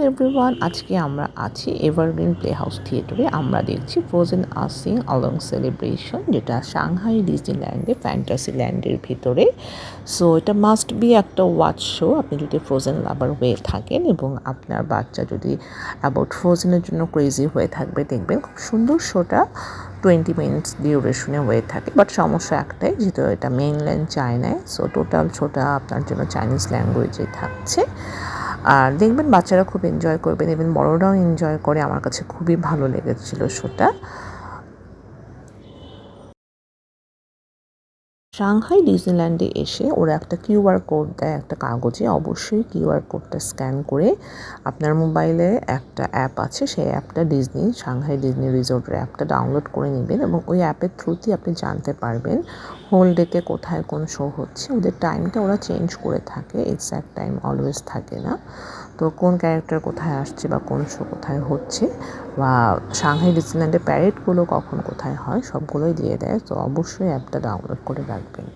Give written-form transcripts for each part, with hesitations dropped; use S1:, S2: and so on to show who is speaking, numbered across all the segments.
S1: Everyone, আজকে আমরা আছি এভারগ্রিন প্লে হাউস থিয়েটারে। আমরা দেখছি ফ্রোজেন আসিং অলং সেলিব্রেশন, যেটা সাংহাই ডিজনিল্যান্ডে ফ্যান্টাসি ল্যান্ডের ভিতরে। সো এটা মাস্ট বি একটা ওয়াচ শো। আপনি যদি ফ্রোজেন লাভার হয়ে থাকেন এবং আপনার বাচ্চা যদি অ্যাবাউট ফ্রোজেনের জন্য ক্রেজি হয়ে থাকবে, দেখবেন খুব সুন্দর শোটা 20 মিনিটস ডিউরেশনে হয়ে থাকে। বাট সমস্যা একটাই, যেহেতু এটা মেইনল্যান্ড চায়নায়, সো টোটাল শোটা আপনার জন্য চাইনিজ ল্যাঙ্গুয়েজে থাকছে। আর দেখবেন বাচ্চারা খুব এনজয় করবেন, ইভেন বড়রাও এনজয় করে। আমার কাছে খুবই ভালো লেগেছিল শোটা। সাংহাই ডিজনিল্যান্ডে এসে ওরা একটা কিউআর কোড দেয় একটা কাগজে। অবশ্যই কিউআর কোডটা স্ক্যান করে আপনার মোবাইলে একটা অ্যাপ আছে, সেই অ্যাপটা সাংহাই ডিজনি রিসোর্টের অ্যাপটা ডাউনলোড করে নেবেন এবং ওই অ্যাপের থ্রুতেই আপনি জানতে পারবেন হোল ডেতে কোথায় কোন শো হচ্ছে। ওদের টাইমটা ওরা চেঞ্জ করে থাকে, এক্স্যাক্ট টাইম অলওয়েজ থাকে না। তো কোন ক্যারেক্টার কোথায় আসছে বা কোন শো কোথায় হচ্ছে বা সাংহাই ডিজনিল্যান্ডের প্যারেডগুলো কখন কোথায় হয় সবগুলোই দিয়ে দেয়। তো অবশ্যই অ্যাপটা ডাউনলোড করে রাখবেন।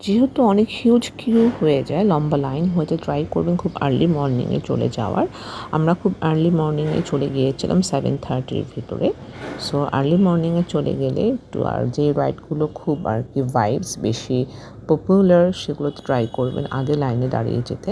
S1: যেহেতু অনেক হিউজ কিউ হয়ে যায়, লম্বা লাইন হতে ট্রাই করবেন খুব আর্লি মর্নিংয়ে চলে যাওয়ার। আমরা খুব আর্লি মর্নিংয়ে চলে গিয়েছিলাম 7:30-র ভিতরে। সো আর্লি মর্নিংয়ে চলে গেলে একটু, আর যে রাইডগুলো খুব আর কি ভাইবস বেশি পপুলার সেগুলোতে ট্রাই করবেন আগে লাইনে দাঁড়িয়ে যেতে।